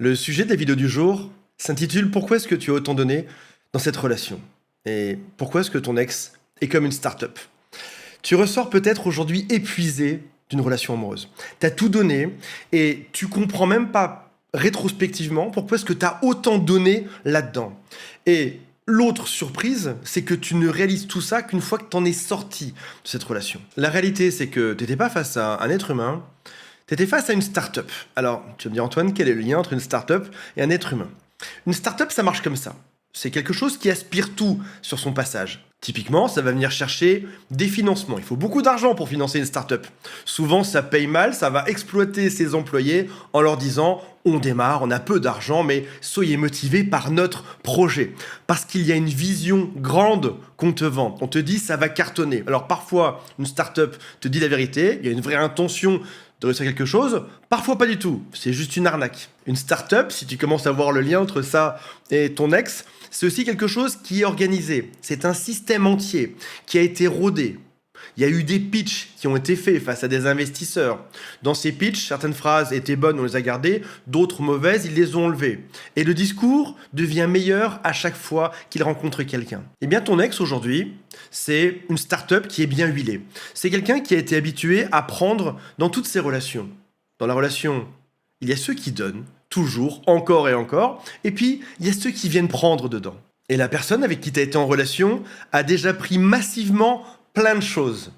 Le sujet de la vidéo du jour s'intitule Pourquoi est-ce que tu as autant donné dans cette relation? Et pourquoi est-ce que ton ex est comme une start-up? Tu ressors peut-être aujourd'hui épuisé d'une relation amoureuse. Tu as tout donné et tu comprends même pas rétrospectivement pourquoi est-ce que tu as autant donné là-dedans. Et l'autre surprise, c'est que tu ne réalises tout ça qu'une fois que tu en es sorti de cette relation. La réalité, c'est que tu n'étais pas face à un être humain, tu étais face à une start-up. Alors, tu vas me dire, Antoine, quel est le lien entre une start-up et un être humain? Une start-up, ça marche comme ça. C'est quelque chose qui aspire tout sur son passage. Typiquement, ça va venir chercher des financements. Il faut beaucoup d'argent pour financer une start-up. Souvent, ça paye mal, ça va exploiter ses employés en leur disant « on démarre, on a peu d'argent, mais soyez motivés par notre projet ». Parce qu'il y a une vision grande qu'on te vend. On te dit « ça va cartonner ». Alors parfois, une start-up te dit la vérité, il y a une vraie intention de réussir quelque chose, parfois pas du tout, c'est juste une arnaque. Une start-up, si tu commences à voir le lien entre ça et ton ex, c'est aussi quelque chose qui est organisé. C'est un système entier qui a été rodé. Il y a eu des pitchs qui ont été faits face à des investisseurs. Dans ces pitchs, certaines phrases étaient bonnes, on les a gardées, d'autres mauvaises, ils les ont enlevées. Et le discours devient meilleur à chaque fois qu'il rencontre quelqu'un. Eh bien, ton ex aujourd'hui, c'est une start-up qui est bien huilée. C'est quelqu'un qui a été habitué à prendre dans toutes ses relations. Dans la relation, il y a ceux qui donnent, toujours, encore et encore, et puis il y a ceux qui viennent prendre dedans. Et la personne avec qui tu as été en relation a déjà pris massivement plein de choses.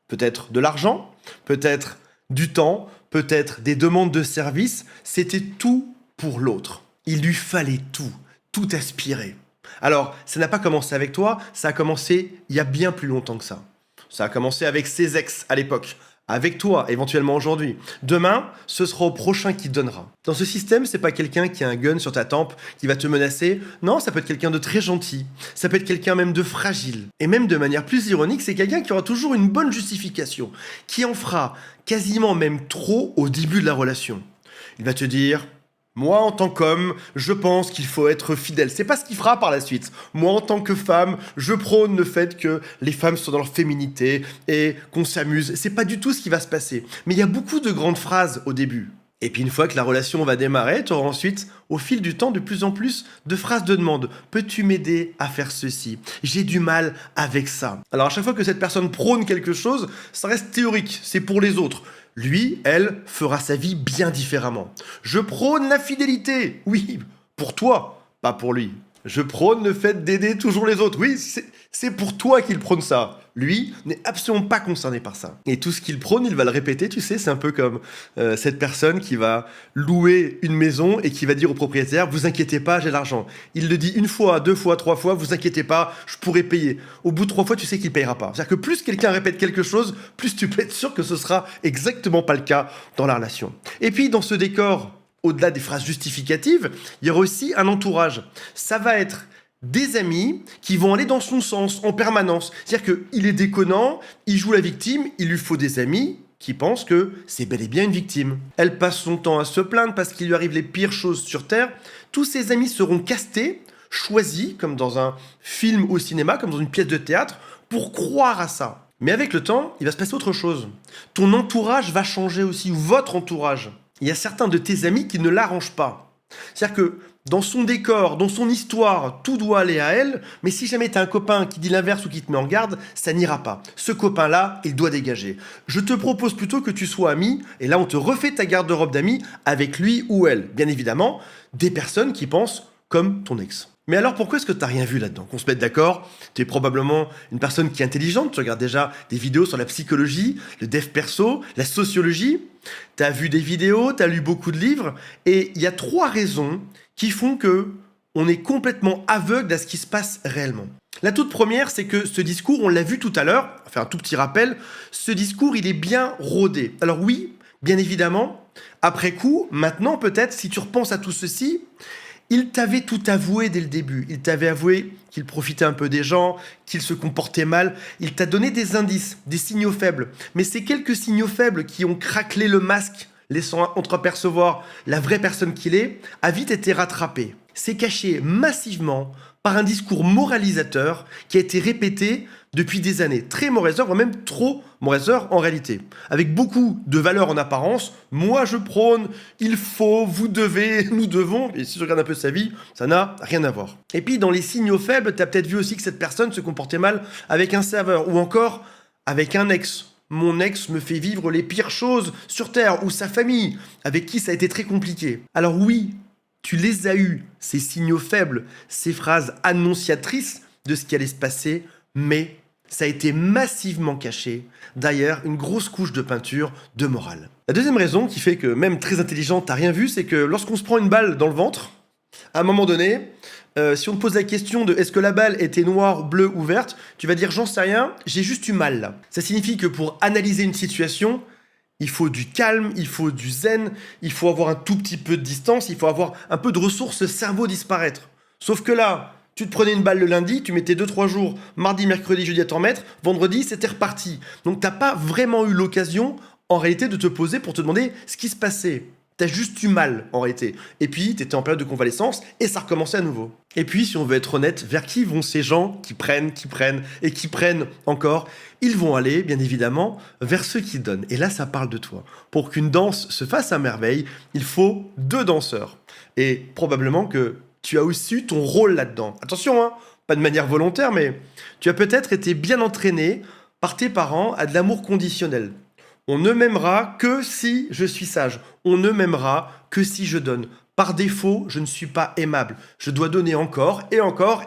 Peut-être de l'argent, peut-être du temps, peut-être des demandes de service. C'était tout pour l'autre. Il lui fallait tout aspirer. Alors, ça n'a pas commencé avec toi, ça a commencé il y a bien plus longtemps que ça. Ça a commencé avec ses ex à l'époque, avec toi éventuellement aujourd'hui. Demain, ce sera au prochain qui donnera. Dans ce système, c'est pas quelqu'un qui a un gun sur ta tempe qui va te menacer. Non, ça peut être quelqu'un de très gentil. Ça peut être quelqu'un même de fragile. Et même de manière plus ironique, c'est quelqu'un qui aura toujours une bonne justification, qui en fera quasiment même trop au début de la relation. Il va te dire: moi, en tant qu'homme, je pense qu'il faut être fidèle. C'est pas ce qu'il fera par la suite. Moi, en tant que femme, je prône le fait que les femmes soient dans leur féminité et qu'on s'amuse. C'est pas du tout ce qui va se passer. Mais il y a beaucoup de grandes phrases au début. Et puis une fois que la relation va démarrer, tu auras ensuite, au fil du temps, de plus en plus de phrases de demande. Peux-tu m'aider à faire ceci? J'ai du mal avec ça. Alors à chaque fois que cette personne prône quelque chose, ça reste théorique, c'est pour les autres. Lui, elle, fera sa vie bien différemment. Je prône la fidélité. Oui, pour toi, pas pour lui. Je prône le fait d'aider toujours les autres. Oui, c'est pour toi qu'il prône ça. Lui n'est absolument pas concerné par ça. Et tout ce qu'il prône, il va le répéter, tu sais, c'est un peu comme cette personne qui va louer une maison et qui va dire au propriétaire: vous inquiétez pas, j'ai l'argent. Il le dit une fois, deux fois, trois fois: vous inquiétez pas, je pourrai payer. Au bout de 3 fois, tu sais qu'il payera pas. C'est-à-dire que plus quelqu'un répète quelque chose, plus tu peux être sûr que ce sera exactement pas le cas dans la relation. Et puis, dans ce décor, au-delà des phrases justificatives, il y aura aussi un entourage. Ça va être des amis qui vont aller dans son sens en permanence. C'est-à-dire qu'il est déconnant, il joue la victime, il lui faut des amis qui pensent que c'est bel et bien une victime. Elle passe son temps à se plaindre parce qu'il lui arrive les pires choses sur Terre. Tous ses amis seront castés, choisis, comme dans un film au cinéma, comme dans une pièce de théâtre, pour croire à ça. Mais avec le temps, il va se passer autre chose. Ton entourage va changer aussi, ou votre entourage. Il y a certains de tes amis qui ne l'arrangent pas. C'est-à-dire que dans son décor, dans son histoire, tout doit aller à elle, mais si jamais tu as un copain qui dit l'inverse ou qui te met en garde, ça n'ira pas. Ce copain-là, il doit dégager. Je te propose plutôt que tu sois ami, et là on te refait ta garde-robe d'amis avec lui ou elle. Bien évidemment, des personnes qui pensent comme ton ex. Mais alors pourquoi est-ce que tu n'as rien vu là-dedans? Qu'on se mette d'accord, tu es probablement une personne qui est intelligente, tu regardes déjà des vidéos sur la psychologie, le dev perso, la sociologie, tu as vu des vidéos, tu as lu beaucoup de livres, et il y a 3 raisons qui font que on est complètement aveugle à ce qui se passe réellement. La toute première, c'est que ce discours, on l'a vu tout à l'heure, enfin un tout petit rappel, ce discours, il est bien rodé. Alors oui, bien évidemment, après coup, maintenant peut-être, si tu repenses à tout ceci, il t'avait tout avoué dès le début. Il t'avait avoué qu'il profitait un peu des gens, qu'il se comportait mal. Il t'a donné des indices, des signaux faibles. Mais ces quelques signaux faibles qui ont craquelé le masque, laissant entreapercevoir la vraie personne qu'il est, a vite été rattrapé. C'est caché massivement par un discours moralisateur qui a été répété depuis des années. Très moraliseur, voire même trop moraliseur en réalité. Avec beaucoup de valeurs en apparence. Moi je prône, il faut, vous devez, nous devons. Et si tu regardes un peu sa vie, ça n'a rien à voir. Et puis dans les signaux faibles, tu as peut-être vu aussi que cette personne se comportait mal avec un serveur ou encore avec un ex. Mon ex me fait vivre les pires choses sur Terre, ou sa famille, avec qui ça a été très compliqué. Alors oui, tu les as eus, ces signaux faibles, ces phrases annonciatrices de ce qui allait se passer, mais ça a été massivement caché derrière une grosse couche de peinture de morale. La deuxième raison qui fait que même très intelligent, t'as rien vu, c'est que lorsqu'on se prend une balle dans le ventre, à un moment donné, si on te pose la question de est-ce que la balle était noire, bleue ou verte, tu vas dire j'en sais rien, j'ai juste eu mal là. Ça signifie que pour analyser une situation, il faut du calme, il faut du zen, il faut avoir un tout petit peu de distance, il faut avoir un peu de ressources cerveau disparaître. Sauf que là, tu te prenais une balle le lundi, tu mettais 2-3 jours, mardi, mercredi, jeudi à t'en mettre, vendredi, c'était reparti. Donc t'as pas vraiment eu l'occasion, en réalité, de te poser pour te demander ce qui se passait. T'as juste eu mal, en réalité. Et puis, t'étais en période de convalescence, et ça recommençait à nouveau. Et puis, si on veut être honnête, vers qui vont ces gens qui prennent, et qui prennent encore? Ils vont aller, bien évidemment, vers ceux qui donnent. Et là, ça parle de toi. Pour qu'une danse se fasse à merveille, il faut 2 danseurs. Et probablement que tu as aussi eu ton rôle là-dedans. Attention, hein, pas de manière volontaire, mais tu as peut-être été bien entraîné par tes parents à de l'amour conditionnel. On ne m'aimera que si je suis sage. On ne m'aimera que si je donne. Par défaut, je ne suis pas aimable. Je dois donner encore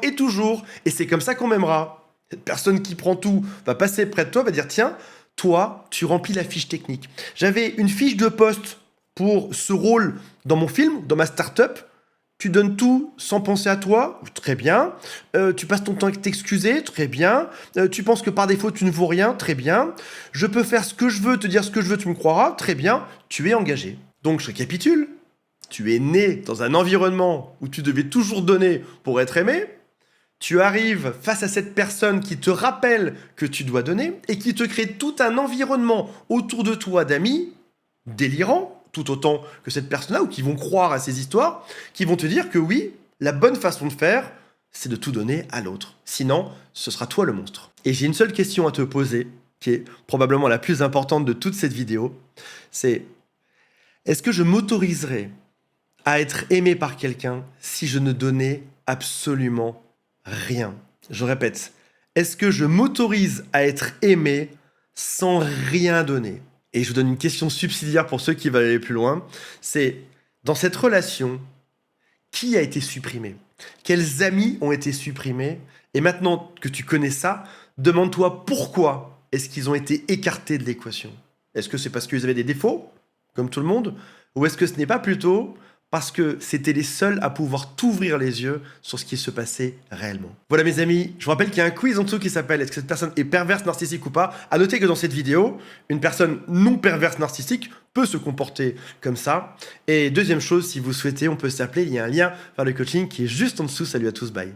et toujours. Et c'est comme ça qu'on m'aimera. Cette personne qui prend tout va passer près de toi, va dire tiens, toi, tu remplis la fiche technique. J'avais une fiche de poste pour ce rôle dans mon film, dans ma start-up. Tu donnes tout sans penser à toi, très bien. Tu passes ton temps à t'excuser, très bien. Tu penses que par défaut tu ne vaux rien, très bien. Je peux faire ce que je veux, te dire ce que je veux, tu me croiras, très bien. Tu es engagé. Donc je récapitule. Tu es né dans un environnement où tu devais toujours donner pour être aimé. Tu arrives face à cette personne qui te rappelle que tu dois donner et qui te crée tout un environnement autour de toi d'amis délirants, tout autant que cette personne-là, ou qui vont croire à ces histoires, qui vont te dire que oui, la bonne façon de faire, c'est de tout donner à l'autre. Sinon, ce sera toi le monstre. Et j'ai une seule question à te poser, qui est probablement la plus importante de toute cette vidéo, c'est est-ce que je m'autoriserais à être aimé par quelqu'un si je ne donnais absolument rien? Je répète, est-ce que je m'autorise à être aimé sans rien donner? Et je vous donne une question subsidiaire pour ceux qui veulent aller plus loin. C'est, dans cette relation, qui a été supprimé? Quels amis ont été supprimés? Et maintenant que tu connais ça, demande-toi pourquoi est-ce qu'ils ont été écartés de l'équation? Est-ce que c'est parce qu'ils avaient des défauts, comme tout le monde? Ou est-ce que ce n'est pas plutôt parce que c'était les seuls à pouvoir t'ouvrir les yeux sur ce qui se passait réellement? Voilà mes amis, je vous rappelle qu'il y a un quiz en dessous qui s'appelle est-ce que cette personne est perverse, narcissique ou pas? À noter que dans cette vidéo, une personne non perverse, narcissique peut se comporter comme ça. Et deuxième chose, si vous souhaitez, on peut s'appeler, il y a un lien vers le coaching qui est juste en dessous. Salut à tous, bye.